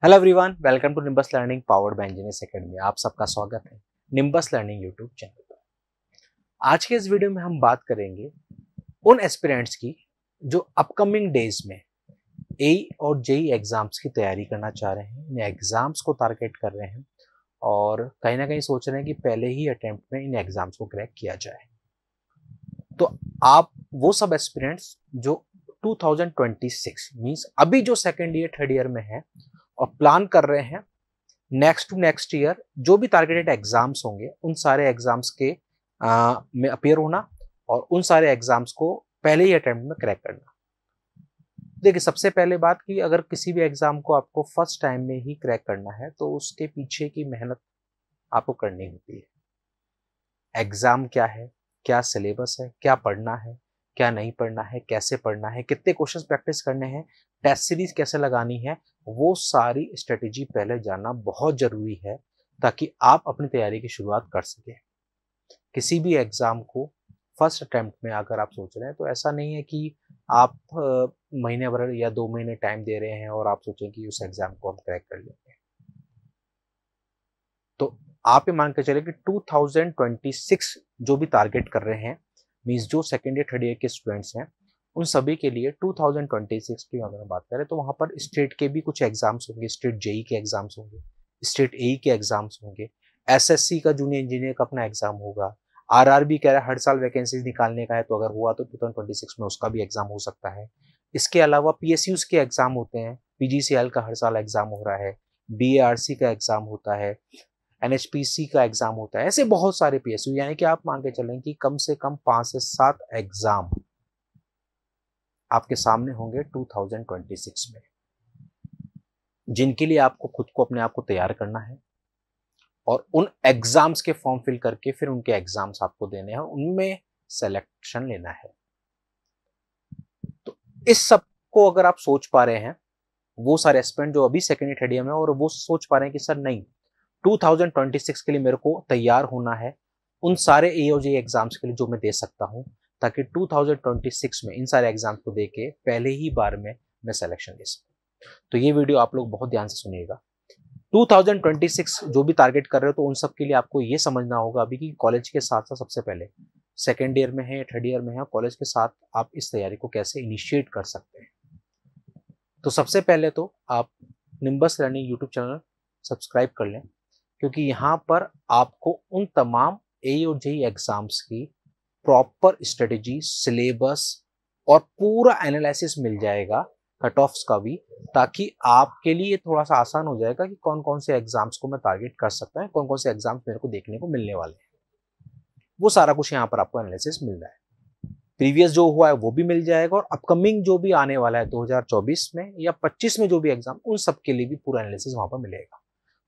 Hello everyone, welcome to Nimbus learning powered by engineers academy. आप सबका स्वागत है निम्बस लर्निंग यूट्यूब चैनल पर। आज के इस वीडियो में हम बात करेंगे उन एस्पिरेंट्स की जो अपकमिंग डेज में एई और जेई एग्जाम्स की तैयारी करना चाह रहे हैं, इन एग्जाम्स को टारगेट कर रहे हैं और कहीं ना कहीं सोच रहे हैं कि पहले ही अटेम्प्ट में इन एग्जाम्स को क्रैक किया जाए। तो आप वो सब एस्पिरेंट्स जो 2026 मीन्स अभी जो सेकेंड ईयर थर्ड ईयर में है और प्लान कर रहे हैं नेक्स्ट टू नेक्स्ट ईयर जो भी टारगेटेड एग्जाम्स होंगे उन सारे एग्जाम्स के में अपियर होना और उन सारे एग्जाम्स को पहले ही अटेम्प्ट में क्रैक करना। देखिए, सबसे पहले बात कि अगर किसी भी एग्जाम को आपको फर्स्ट टाइम में ही क्रैक करना है तो उसके पीछे की मेहनत आपको करनी होती है। एग्जाम क्या है, क्या सिलेबस है, क्या पढ़ना है, क्या नहीं पढ़ना है, कैसे पढ़ना है, कितने क्वेश्चंस प्रैक्टिस करने हैं, टेस्ट सीरीज कैसे लगानी है, वो सारी स्ट्रेटेजी पहले जानना बहुत जरूरी है ताकि आप अपनी तैयारी की शुरुआत कर सकें। किसी भी एग्जाम को फर्स्ट अटेम्प्ट में अगर आप सोच रहे हैं तो ऐसा नहीं है कि आप महीने भर या 2 महीने टाइम दे रहे हैं और आप सोचें कि उस एग्जाम को हम क्रैक कर लेंगे। तो आप ये मान के चले कि 2026 जो भी टारगेट कर रहे हैं मीन्स जो सेकेंड ईयर थर्ड ईयर के स्टूडेंट्स हैं उन सभी के लिए 2026 की अगर हम बात करें तो वहां पर स्टेट के भी कुछ एग्जाम्स होंगे, स्टेट जेई के एग्जाम्स होंगे, स्टेट एई के एग्जाम्स होंगे, एसएससी का जूनियर इंजीनियर का अपना एग्जाम होगा, आरआरबी कह रहा है हर साल वैकेंसीज निकालने का है तो अगर हुआ तो 2026 में उसका भी एग्जाम हो सकता है। इसके अलावा पीएसयूज के एग्जाम होते हैं, पीजीसीएल का हर साल एग्जाम हो रहा है, बीएआरसी का एग्जाम होता है, एनएचपीसी का एग्जाम होता है, ऐसे बहुत सारे पीएसयू, यानी कि आप मान के चलें कि कम से कम 5 से 7 एग्जाम आपके सामने होंगे 2026 में, जिनके लिए आपको खुद को अपने आप को तैयार करना है और उन एग्जाम्स के फॉर्म फिल करके फिर उनके एग्जाम्स आपको देने हैं, उनमें सिलेक्शन लेना है। तो इस सब को अगर आप सोच पा रहे हैं, वो सारे एस्पिरेंट जो अभी सेकेंड ईयर थर्ड ईयर में और वो सोच पा रहे हैं कि सर नहीं 2026 के लिए मेरे को तैयार होना है उन सारे एओजे एग्जाम्स के लिए जो मैं दे सकता हूं, ताकि 2026 में इन सारे एग्जाम्स को देके पहले ही बार में मैं सिलेक्शन ले सकूं। तो ये वीडियो आप लोग बहुत ध्यान से सुनिएगा। 2026 जो भी टारगेट कर रहे हो तो उन सब के लिए आपको ये समझना होगा अभी कि कॉलेज के साथ साथ सबसे पहले सेकेंड ईयर में है या थर्ड ईयर में है, कॉलेज के साथ आप इस तैयारी को कैसे इनिशिएट कर सकते हैं। तो सबसे पहले तो आप nimbus learning YouTube channel subscribe कर लें, क्योंकि यहाँ पर आपको उन तमाम एई और जेई एग्जाम्स की प्रॉपर स्ट्रेटेजी, सिलेबस और पूरा एनालिसिस मिल जाएगा, कट ऑफ्स का भी, ताकि आपके लिए थोड़ा सा आसान हो जाएगा कि कौन कौन से एग्जाम्स को मैं टारगेट कर सकता है, कौन कौन से एग्जाम्स मेरे को देखने को मिलने वाले हैं। वो सारा कुछ यहाँ पर आपको एनालिसिस मिल रहा है। प्रीवियस जो हुआ है वो भी मिल जाएगा और अपकमिंग जो भी आने वाला है 2024 में या 25 में जो भी एग्जाम, उन सब के लिए भी पूरा एनालिसिस वहां पर मिलेगा।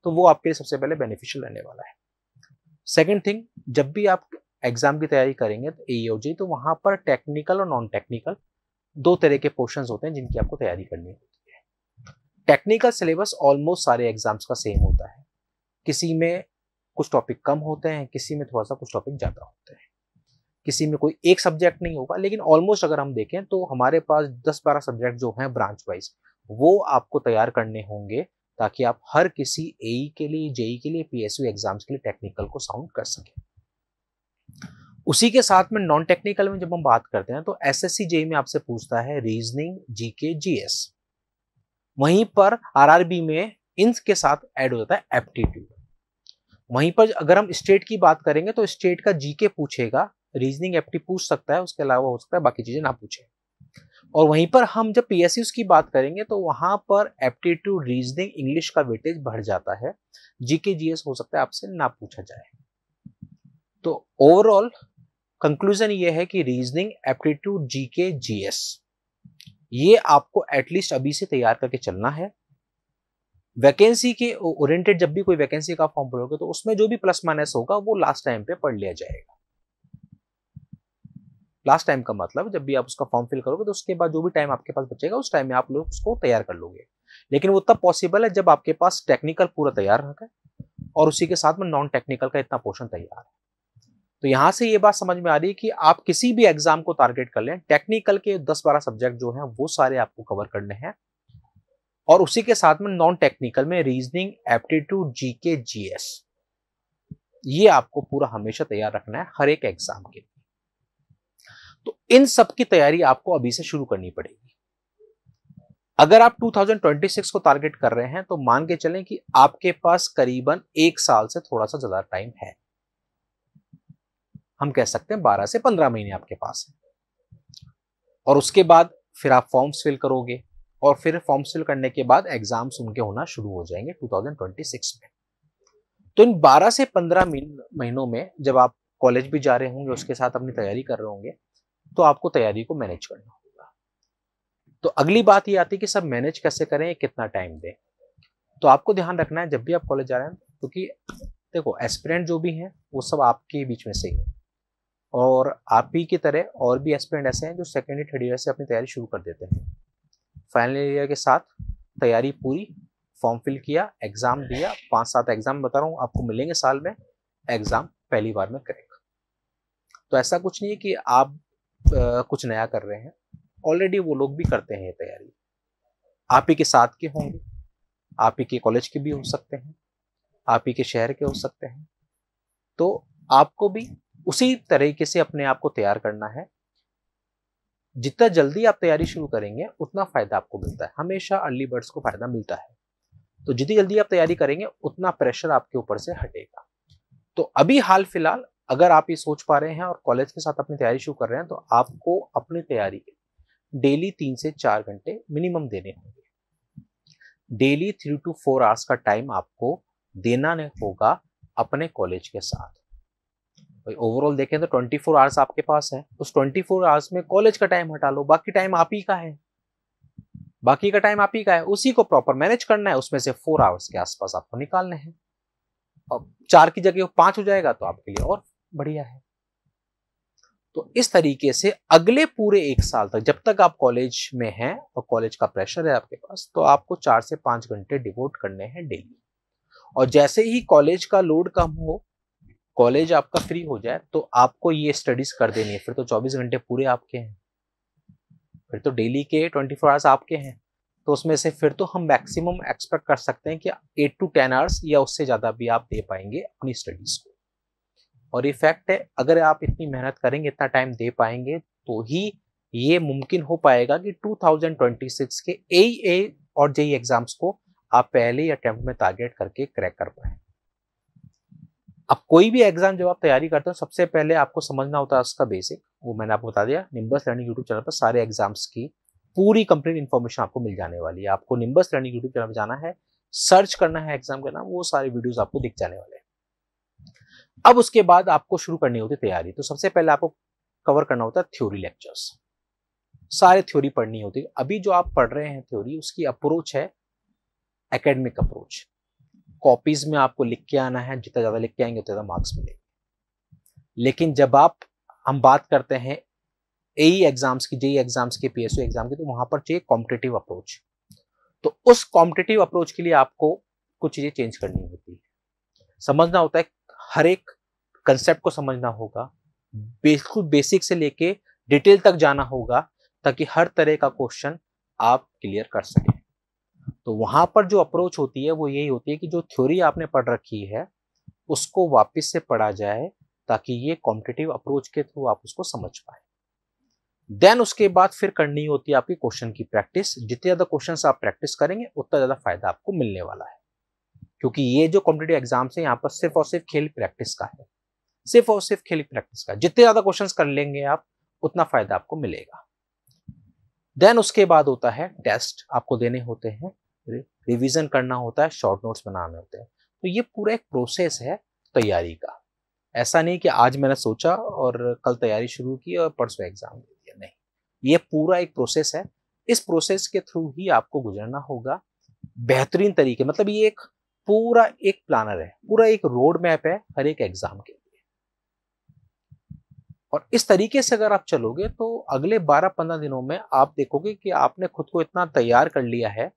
तो वो आपके लिए सबसे पहले बेनिफिशियल रहने वाला है। सेकेंड थिंग, जब भी आप एग्जाम की तैयारी करेंगे तो एईओजी, तो वहां पर टेक्निकल और नॉन टेक्निकल दो तरह के पोर्शंस होते हैं जिनकी आपको तैयारी करनी होती है। टेक्निकल सिलेबस ऑलमोस्ट सारे एग्जाम्स का सेम होता है, किसी में कुछ टॉपिक कम होते हैं, किसी में थोड़ा सा कुछ टॉपिक ज्यादा होते हैं, किसी में कोई एक सब्जेक्ट नहीं होगा, लेकिन ऑलमोस्ट अगर हम देखें तो हमारे पास 10-12 सब्जेक्ट जो हैं ब्रांच वाइज वो आपको तैयार करने होंगे, ताकि आप हर किसी एई के लिए, जेई के लिए, पीएसयू एग्जाम्स के लिए टेक्निकल को साउंड कर सकें। उसी के साथ में नॉन टेक्निकल में जब हम बात करते हैं तो एसएससी जेई में आपसे पूछता है रीजनिंग, जीके, जीएस। वहीं पर आरआरबी में इनके साथ ऐड हो जाता है एप्टीट्यूड। वहीं पर अगर हम स्टेट की बात करेंगे तो स्टेट का जीके पूछेगा, रीजनिंग एप्टी पूछ सकता है, उसके अलावा हो सकता है बाकी चीजें ना पूछे। और वहीं पर हम जब पीएसयूज की बात करेंगे तो वहां पर एप्टीट्यूड, रीजनिंग, इंग्लिश का वेटेज बढ़ जाता है, जीके जीएस हो सकता है आपसे ना पूछा जाए। तो ओवरऑल कंक्लूजन ये है कि रीजनिंग, एप्टीट्यूड, जीके, जीएस ये आपको एटलीस्ट अभी से तैयार करके चलना है। वैकेंसी के ओरिएंटेड जब भी कोई वैकेंसी का फॉर्म भरोगे तो उसमें जो भी प्लस माइनस होगा वो लास्ट टाइम पे पढ़ लिया जाएगा। लास्ट टाइम का मतलब जब भी आप उसका फॉर्म फिल करोगे तो उसके बाद जो भी टाइम आपके पास बचेगा उस टाइम में आप लोग उसको तैयार कर लोगे। लेकिन वो तब पॉसिबल है जब आपके पास टेक्निकल पूरा तैयार रहता है और उसी के साथ में नॉन टेक्निकल का इतना पोर्शन तैयार है। तो यहां से ये बात समझ में आ रही है कि आप किसी भी एग्जाम को टारगेट कर लें, टेक्निकल के 10-12 सब्जेक्ट जो हैं वो सारे आपको कवर करने हैं और उसी के साथ में नॉन टेक्निकल में रीजनिंग, एप्टीट्यूड, जीके, जीएस, ये आपको पूरा हमेशा तैयार रखना है हर एक एग्जाम के लिए। तो इन सब की तैयारी आपको अभी से शुरू करनी पड़ेगी। अगर आप 2026 को टारगेट कर रहे हैं तो मान के चलें कि आपके पास करीबन 1 साल से थोड़ा सा ज्यादा टाइम है। हम कह सकते हैं 12 से 15 महीने आपके पास है। और उसके बाद फिर आप फॉर्म्स फिल करोगे और फिर फॉर्म्स फिल करने के बाद एग्जाम्स उनके होना शुरू हो जाएंगे 2026 में। तो इन 12 से 15 महीनों में जब आप कॉलेज भी जा रहे होंगे, उसके साथ अपनी तैयारी कर रहे होंगे, तो आपको तैयारी को मैनेज करना होगा। तो अगली बात ये आती है कि सब मैनेज कैसे करें, कितना टाइम दें। तो आपको ध्यान रखना है जब भी आप कॉलेज जा रहे हैं, क्योंकि देखो एस्पिरेंट जो भी हैं वो सब आपके बीच में से ही है, और आप ही की तरह और भी एस्पिरेंट ऐसे हैं जो सेकेंड ईयर, थर्ड ईयर से अपनी तैयारी शुरू कर देते हैं। फाइनल ईयर के साथ तैयारी पूरी, फॉर्म फिल किया, एग्जाम दिया, 5-7 एग्जाम बता रहा हूँ आपको मिलेंगे साल में, एग्जाम पहली बार में क्रैक। तो ऐसा कुछ नहीं है कि आप कुछ नया कर रहे हैं, ऑलरेडी वो लोग भी करते हैं ये तैयारी, आप ही के साथ के होंगे, आप ही के कॉलेज के भी हो सकते हैं, आप ही के शहर के हो सकते हैं। तो आपको भी उसी तरीके से अपने आप को तैयार करना है। जितना जल्दी आप तैयारी शुरू करेंगे उतना फायदा आपको मिलता है, हमेशा अर्ली बर्ड्स को फायदा मिलता है। तो जितनी जल्दी आप तैयारी करेंगे उतना प्रेशर आपके ऊपर से हटेगा। तो अभी हाल फिलहाल अगर आप ये सोच पा रहे हैं और कॉलेज के साथ अपनी तैयारी शुरू कर रहे हैं, तो आपको अपनी तैयारी के डेली 3 से 4 घंटे मिनिमम देने होंगे। डेली 3 to 4 आवर्स का टाइम आपको देना होगा अपने कॉलेज के साथ। ओवरऑल देखें तो 24 आवर्स आपके पास है, उस 24 आवर्स में कॉलेज का टाइम हटा लो, बाकी टाइम आप ही का है, बाकी का टाइम आप ही का है, उसी को प्रॉपर मैनेज करना है। उसमें से 4 आवर्स के आसपास आपको निकालने हैं। अब 4 की जगह 5 हो जाएगा तो आपके लिए और बढ़िया है। तो इस तरीके से अगले पूरे 1 साल तक, जब तक आप कॉलेज में हैं और कॉलेज का प्रेशर है आपके पास, तो आपको 4 से 5 घंटे डिवोट करने हैं डेली। और जैसे ही कॉलेज का लोड कम हो, कॉलेज आपका फ्री हो जाए, तो आपको ये स्टडीज कर देनी है। फिर तो 24 घंटे पूरे आपके हैं, फिर तो डेली के 24 आवर्स आपके हैं। तो उसमें से फिर तो हम मैक्सिमम एक्सपेक्ट कर सकते हैं कि 8 to 10 आवर्स या उससे ज़्यादा भी आप दे पाएंगे अपनी स्टडीज़ को। और ये फैक्ट है, अगर आप इतनी मेहनत करेंगे, इतना टाइम दे पाएंगे, तो ही ये मुमकिन हो पाएगा कि 2026 के AE और JEE एग्जाम्स को आप पहले अटेम्प्ट में टारगेट करके क्रैक कर पाए। अब कोई भी एग्जाम जब आप तैयारी करते हो, सबसे पहले आपको समझना होता है उसका बेसिक, वो मैंने आपको बता दिया। निम्बस लर्निंग यूट्यूब चैनल पर सारे एग्जाम्स की पूरी कंप्लीट इन्फॉर्मेशन आपको मिल जाने वाली है। आपको निम्बस लर्निंग यूट्यूब चैनल पर जाना है, सर्च करना है एग्जाम का नाम, वो सारे वीडियोस आपको दिख जाने वाले हैं। अब उसके बाद आपको शुरू करनी होती है तैयारी। तो सबसे पहले आपको कवर करना होता है थ्योरी लेक्चर्स, सारे थ्योरी पढ़नी होती है। अभी जो आप पढ़ रहे हैं थ्योरी, उसकी अप्रोच है एकेडमिक अप्रोच। कॉपीज में आपको लिख के आना है, जितना ज्यादा लिख के आएंगे उतना ज्यादा मार्क्स मिलेंगे। लेकिन जब हम बात करते हैं AE एग्जाम्स की, JEE एग्जाम्स की, PSU एग्जाम की, तो वहां पर चाहिए कॉम्पिटिटिव अप्रोच। तो उस कॉम्पिटिटिव अप्रोच के लिए आपको कुछ चीजें चेंज करनी होती है, समझना होता है, हर एक कंसेप्ट को समझना होगा, बिल्कुल बेसिक से लेके डिटेल तक जाना होगा, ताकि हर तरह का क्वेश्चन आप क्लियर कर सकें। तो वहां पर जो अप्रोच होती है वो यही होती है कि जो थ्योरी आपने पढ़ रखी है उसको वापस से पढ़ा जाए, ताकि ये कॉम्पिटिटिव अप्रोच के थ्रू आप उसको समझ पाए। देन उसके बाद फिर करनी होती है आपकी क्वेश्चन की प्रैक्टिस। जितने ज्यादा क्वेश्चंस आप प्रैक्टिस करेंगे उतना ज्यादा फायदा आपको मिलने वाला है, क्योंकि ये जो कॉम्पिटिटिव एग्जाम्स है यहाँ पर सिर्फ और सिर्फ खेल प्रैक्टिस का है, सिर्फ और सिर्फ खेल प्रैक्टिस का। जितने ज्यादा क्वेश्चंस कर लेंगे आप, उतना फायदा आपको मिलेगा। देन उसके बाद होता है टेस्ट, आपको देने होते हैं, रिवीजन करना होता है, शॉर्ट नोट्स बनाने होते हैं। तो ये पूरा एक प्रोसेस है तैयारी का। ऐसा नहीं कि आज मैंने सोचा और कल तैयारी शुरू की और परसों एग्जाम दे दिया, नहीं, ये पूरा एक प्रोसेस है। इस प्रोसेस के थ्रू ही आपको गुजरना होगा बेहतरीन तरीके। मतलब ये एक पूरा एक प्लानर है, पूरा एक रोड मैप है हर एक एग्जाम के लिए। और इस तरीके से अगर आप चलोगे तो अगले 12-15 दिनों में आप देखोगे कि आपने खुद को इतना तैयार कर लिया है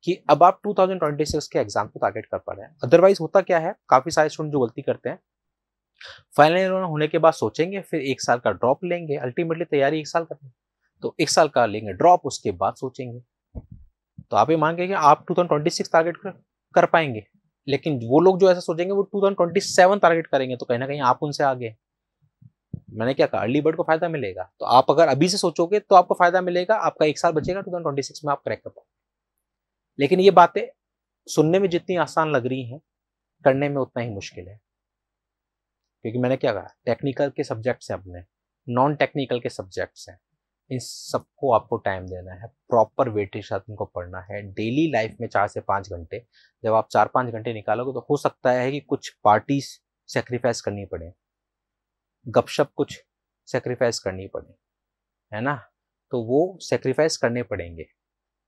कि अब आप 2026 के एग्जाम को टारगेट कर पा रहे हैं। अदरवाइज होता क्या है, काफी सारे स्टूडेंट जो गलती करते हैं, फाइनल ईयर होने के बाद सोचेंगे, फिर 1 साल का ड्रॉप लेंगे, अल्टीमेटली तैयारी 1 साल करनी, तो 1 साल का लेंगे ड्रॉप, उसके बाद सोचेंगे। तो आप ये मान के कि आप 2026 टारगेट कर पाएंगे, लेकिन वो लोग जो ऐसा सोचेंगे वो 2027 टारगेट करेंगे, तो कहीं ना कहीं आप उनसे आगे। मैंने क्या कहा, अर्ली बर्ड को फायदा मिलेगा। तो आप अगर अभी से सोचोगे तो आपको फायदा मिलेगा, आपका 1 साल बचेगा, 2026 में आप क्रैक कर पाओगे। लेकिन ये बातें सुनने में जितनी आसान लग रही हैं, करने में उतना ही मुश्किल है। क्योंकि मैंने क्या कहा, टेक्निकल के सब्जेक्ट्स हैं अपने, नॉन टेक्निकल के सब्जेक्ट्स हैं, इन सबको आपको टाइम देना है, प्रॉपर वेटेज के साथ इनको पढ़ना है। डेली लाइफ में 4 से 5 घंटे, जब आप 4-5 घंटे निकालोगे तो हो सकता है कि कुछ पार्टीज सेक्रीफाइस करनी पड़े, गपशप कुछ सेक्रीफाइस करनी पड़े, है ना। तो वो सेक्रीफाइस करने पड़ेंगे।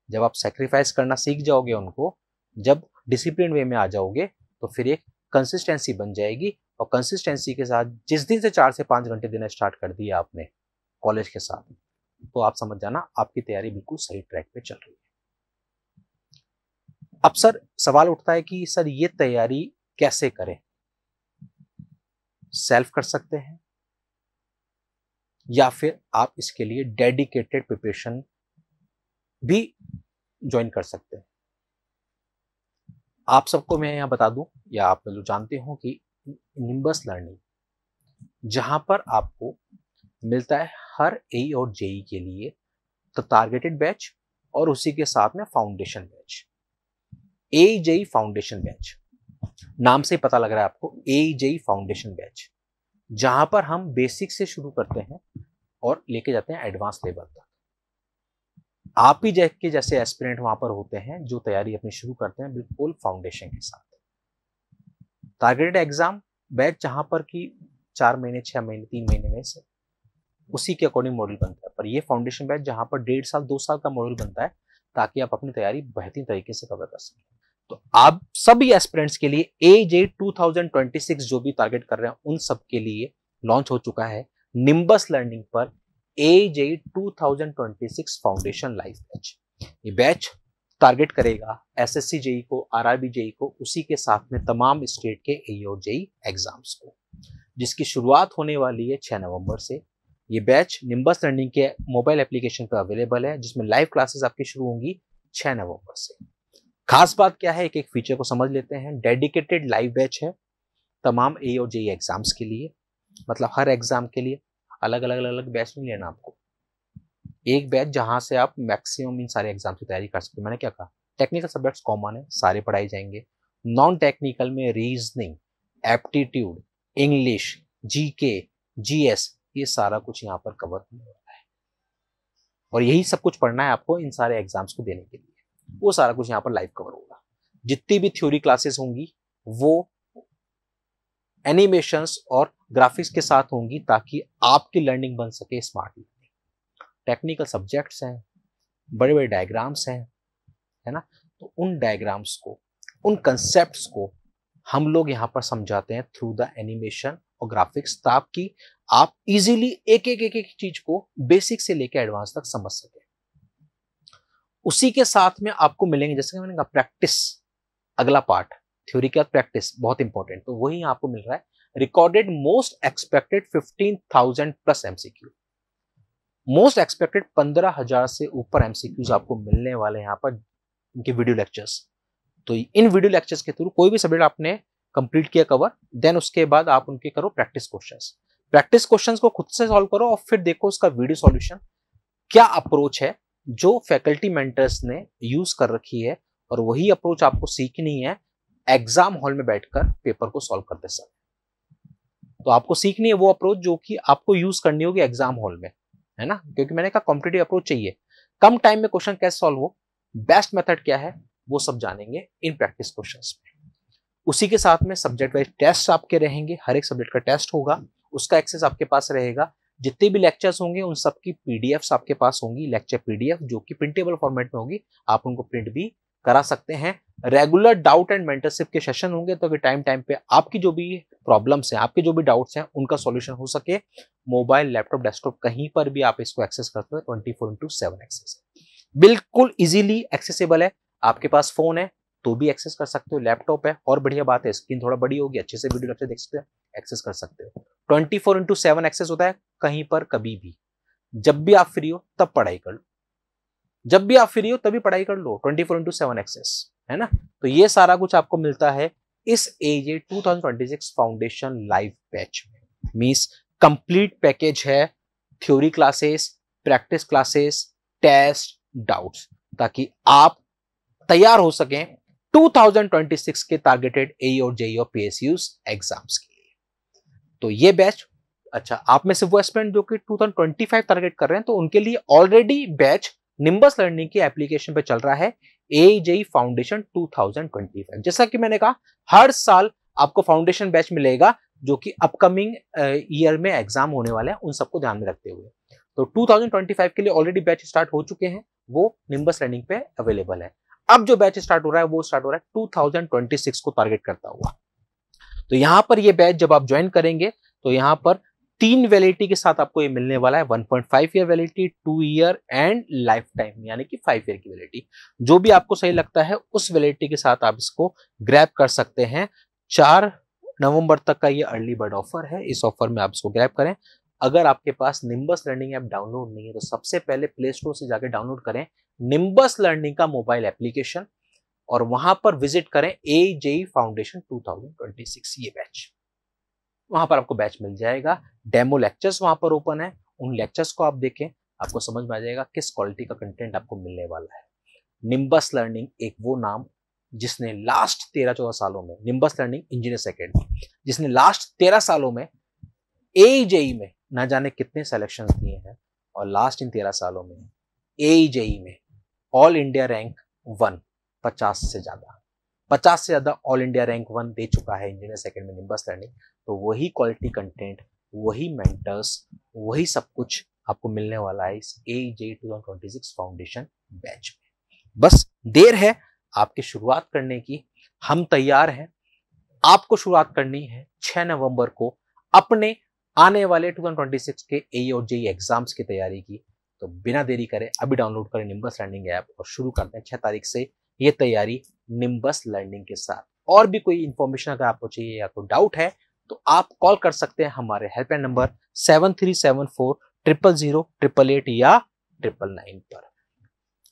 जब आप सेक्रीफाइस करना सीख जाओगे उनको, जब डिसिप्लिन वे में आ जाओगे, तो फिर एक कंसिस्टेंसी बन जाएगी। और कंसिस्टेंसी के साथ जिस दिन से 4 से 5 घंटे देना स्टार्ट कर दिया आपने कॉलेज के साथ, तो आप समझ जाना आपकी तैयारी बिल्कुल सही ट्रैक पे चल रही है। अब सर सवाल उठता है कि सर ये तैयारी कैसे करें? सेल्फ कर सकते हैं या फिर आप इसके लिए डेडिकेटेड प्रिपरेशन भी ज्वाइन कर सकते हैं। आप सबको मैं यहां बता दूं, या आप लोग जानते हो कि निम्बस लर्निंग, जहां पर आपको मिलता है हर ए और जेई के लिए तो टारगेटेड बैच, और उसी के साथ में फाउंडेशन बैच। ए जेई फाउंडेशन बैच, नाम से पता लग रहा है आपको, ए जेई फाउंडेशन बैच, जहां पर हम बेसिक से शुरू करते हैं और लेके जाते हैं एडवांस लेवल तक। आप ही के जैसे एस्पिरेंट वहां पर होते हैं जो तैयारी अपनी शुरू करते हैं बिल्कुल फाउंडेशन के साथ। टारगेटेड एग्जाम बैच, जहां पर कि 4 महीने, 6 महीने, 3 महीने में से उसी के अकॉर्डिंग मॉडल बनता है। पर ये फाउंडेशन बैच जहां पर 1.5 साल 2 साल का मॉडल बनता है, ताकि आप अपनी तैयारी बेहतरीन तरीके से कवर कर सकें। तो आप सभी एस्पिरेंट्स के लिए एजे 2026 जो भी टारगेट कर रहे हैं उन सब के लिए लॉन्च हो चुका है निम्बस लर्निंग पर एजे 2026 फाउंडेशन लाइव बैच। ये बैच टारगेट करेगा एसएससी जेई को, आरआरबी जेई को, उसी के साथ में तमाम स्टेट के ए और जेई एग्जाम्स को, जिसकी शुरुआत होने वाली है 6 नवंबर से। ये बैच निम्बस लर्निंग के मोबाइल एप्लीकेशन पर अवेलेबल है, जिसमें लाइव क्लासेस आपकी शुरू होंगी 6 नवंबर से। खास बात क्या है, एक एक फीचर को समझ लेते हैं। डेडिकेटेड लाइव बैच है तमाम ए और जेई एग्जाम्स के लिए, मतलब हर एग्जाम के लिए अलग अलग बैच नहीं लेना आपको, एक बैच जहां से आप मैक्सिमम इन सारे एग्जाम की तैयारी कर सकते हैं। मैंने क्या कहा, टेक्निकल सब्जेक्ट्स कॉमन है, सारे पढ़ाई जाएंगे। नॉन टेक्निकल में reasoning, aptitude, English, GK, GS, ये सारा कुछ यहाँ पर कवर होने वाला है। और यही सब कुछ पढ़ना है आपको इन सारे एग्जाम्स को देने के लिए, वो सारा कुछ यहाँ पर लाइव कवर होगा। जितनी भी थ्योरी क्लासेस होंगी वो एनिमेशंस और ग्राफिक्स के साथ होंगी, ताकि आपकी लर्निंग बन सके स्मार्ट लर्निंग। टेक्निकल सब्जेक्ट्स हैं, बड़े बड़े डायग्राम्स हैं, है ना। तो उन डायग्राम्स को, उन कंसेप्ट्स को हम लोग यहाँ पर समझाते हैं थ्रू द एनिमेशन और ग्राफिक्स, ताकि आप इजीली एक एक चीज को बेसिक से लेकर एडवांस तक समझ सके। उसी के साथ में आपको मिलेंगे, जैसे मैंने कहा, प्रैक्टिस, अगला पार्ट थ्योरी के बाद प्रैक्टिस बहुत इंपॉर्टेंट, तो वही आपको मिल रहा है recorded most expected 15,000 plus MCQ. Most expected 15,000 से ऊपर एमसीक्यूज आपको मिलने वाले यहाँ पर इनके वीडियो लेक्चर्स। तो इन वीडियो लेक्चर्स के थ्रू कोई भी सब्जेक्ट आपने कंप्लीट किया कवर, देन उसके बाद आप उनके करो प्रैक्टिस क्वेश्चंस। प्रैक्टिस क्वेश्चंस को खुद से सॉल्व करो और फिर देखो उसका वीडियो सॉल्यूशन क्या अप्रोच है जो फैकल्टी मेंटर्स ने यूज कर रखी है, और वही अप्रोच आपको सीखनी है एग्जाम हॉल में बैठकर पेपर को सॉल्व करते समय। तो आपको सीखनी है वो अप्रोच जो कि आपको यूज करनी होगी एग्जाम हॉल में, है ना। क्योंकि मैंने कहा कॉम्पिटिटिव अप्रोच चाहिए, कम टाइम में क्वेश्चन कैसे सॉल्व हो, बेस्ट मेथड क्या है, वो सब जानेंगे इन प्रैक्टिस क्वेश्चंस में। उसी के साथ में सब्जेक्ट वाइज टेस्ट आपके रहेंगे, हर एक सब्जेक्ट का टेस्ट होगा, उसका एक्सेस आपके पास रहेगा। जितने भी लेक्चर्स होंगे उन सब की पीडीएफ्स आपके पास होंगी, लेक्चर पीडीएफ जो कि प्रिंटेबल फॉर्मेट में होगी, आप उनको प्रिंट भी करा सकते हैं। रेगुलर डाउट एंड मेंटरशिप के सेशन होंगे, तो टाइम टाइम पे आपकी जो भी प्रॉब्लम्स हैं, आपके जो भी डाउट्स हैं, उनका सॉल्यूशन हो सके। मोबाइल, लैपटॉप, डेस्कटॉप कहीं पर भी आप इसको एक्सेस करते हो, 24/7 एक्सेस, बिल्कुल इजीली एक्सेसिबल है। आपके पास फोन है तो भी एक्सेस कर सकते हो, लैपटॉप है और बढ़िया बात है स्क्रीन थोड़ा बड़ी होगी, अच्छे से वीडियो लेक्चर देख सकते हो, एक्सेस कर सकते हो। 24/7 एक्सेस होता है, कहीं पर कभी भी, जब भी आप फ्री हो तब पढ़ाई कर लो। जब भी आप फ्री हो तभी पढ़ाई कर लो, 24/7 एक्सेस, है ना। तो ये सारा कुछ आपको मिलता है इस AJ 2026 फाउंडेशन लाइव बैच में। मींस कंप्लीट पैकेज है, theory classes, practice classes, test, doubts, ताकि आप तैयार हो सकें 2026 के टारगेटेड AE और JEE और PSUs एग्जाम्स के लिए। तो ये बैच, अच्छा आप में से वो एस्पिरेंट जो कि 2025 टारगेट कर रहे हैं, तो उनके लिए ऑलरेडी बैच निम्बस लर्निंग की एप्लीकेशन पे चल रहा है, AJE फाउंडेशन 2025। जैसा कि मैंने कहा, हर साल आपको फाउंडेशन बैच मिलेगा जो कि अपकमिंग ईयर में एग्जाम होने वाले हैं, उन सबको ध्यान में रखते हुए। तो 2025 के लिए ऑलरेडी बैच स्टार्ट हो चुके हैं, वो निम्बस लर्निंग पे अवेलेबल है। अब जो बैच स्टार्ट हो रहा है वो स्टार्ट हो रहा है 2026 को टारगेट करता हुआ। तो यहां पर ये बैच जब आप ज्वाइन करेंगे तो यहां पर 3 वैलिडिटी के साथ आपको ये मिलने वाला है, 1.5 year validity, 2 year and life time यानी कि 5 ईयर की वैलिडिटी। जो भी आपको सही लगता है उस वैलिडिटी के साथ आप इसको ग्रैब कर सकते हैं। 4 नवंबर तक का ये अर्ली बर्ड ऑफर है, इस ऑफर में आप इसको ग्रैब करें। अगर आपके पास निम्बस लर्निंग ऐप डाउनलोड नहीं है तो सबसे पहले प्ले स्टोर से जाकर डाउनलोड करें निम्बस लर्निंग का मोबाइल एप्लीकेशन और वहां पर विजिट करें AJE फाउंडेशन 2026 ये बैच। वहां पर आपको बैच मिल जाएगा, डेमो लेक्चर्स वहां पर ओपन है, उन लेक्चर्स को आप देखें, आपको समझ में आ जाएगा किस क्वालिटी का कंटेंट आपको मिलने वाला है। निम्बस लर्निंग एक वो नाम जिसने लास्ट 13-14 सालों में, निम्बस लर्निंग इंजीनियर्स एकेडमी, जिसने लास्ट 13 सालों में AJE में ना जाने कितने सिलेक्शंस दिए हैं, और लास्ट इन 13 सालों में AJE में ऑल इंडिया रैंक 1 50 से ज्यादा ऑल इंडिया रैंक 1 दे चुका है इंजीनियर्स एकेडमी निम्बस लर्निंग। तो वही क्वालिटी कंटेंट, वही मेंटर्स, वही सब कुछ आपको मिलने वाला है इस AJE 2026 फाउंडेशन बैच में। बस देर है आपकी शुरुआत करने की, हम तैयार हैं। आपको शुरुआत करनी है 6 नवंबर को अपने आने वाले 2026 के AE और JEE एग्जाम्स की तैयारी की। तो बिना देरी करे अभी डाउनलोड करें निम्बस लर्निंग ऐप और शुरू करते हैं 6 तारीख से ये तैयारी निम्बस लर्निंग के साथ। और भी कोई इंफॉर्मेशन अगर आपको चाहिए या कोई डाउट है तो आप कॉल कर सकते हैं हमारे हेल्पलाइन नंबर 7374000888 या 999 पर।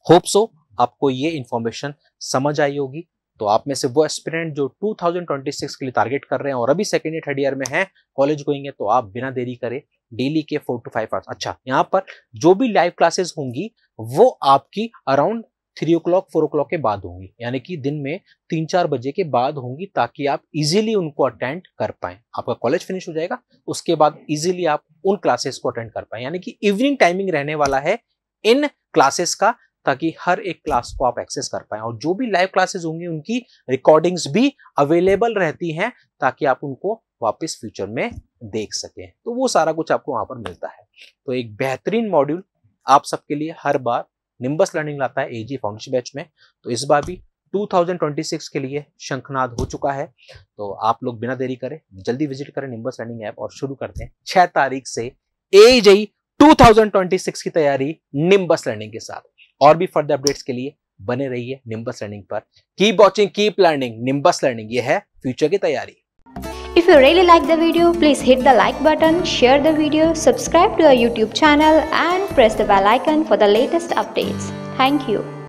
होप सो आपको ये इंफॉर्मेशन समझ आई होगी। तो आप में से वो एस्पिरेंट जो 2026 के लिए टारगेट कर रहे हैं और अभी सेकेंड ईयर थर्ड ईयर में हैं, कॉलेज गोइंग है, तो आप बिना देरी करे डेली के 4 to 5 आवर्स, अच्छा यहाँ पर जो भी लाइव क्लासेस होंगी वो आपकी अराउंड 3 o'clock 4 o'clock के बाद होंगी, यानी कि दिन में 3-4 बजे के बाद होंगी, ताकि आप इजीली उनको अटेंड कर पाएं। आपका कॉलेज फिनिश हो जाएगा, उसके बाद इजीली आप उन क्लासेस को अटेंड कर पाएं, यानी कि इवनिंग टाइमिंग रहने वाला है इन क्लासेस का, ताकि हर एक क्लास को आप एक्सेस कर पाएं। और जो भी लाइव क्लासेस होंगी उनकी रिकॉर्डिंग्स भी अवेलेबल रहती हैं, ताकि आप उनको वापस फ्यूचर में देख सकें। तो वो सारा कुछ आपको वहां पर मिलता है। तो एक बेहतरीन मॉड्यूल आप सबके लिए हर बार निम्बस लर्निंग लाता है AJE फाउंडेशन बैच में। तो इस बार भी 2026 के लिए शंखनाद हो चुका है। तो आप लोग बिना देरी करें जल्दी विजिट करें निम्बस लर्निंग ऐप और शुरू करते हैं 6 तारीख से AJE 2026 की तैयारी निम्बस लर्निंग के साथ। और भी फर्दर अपडेट्स के लिए बने रहिए निम्बस लर्निंग पर। Keep watching, keep learning. Nimbus learning, ये है फ्यूचर की तैयारी। If you really like the video, please hit the like button, share the video, subscribe to our YouTube channel and press the bell icon for the latest updates. Thank you.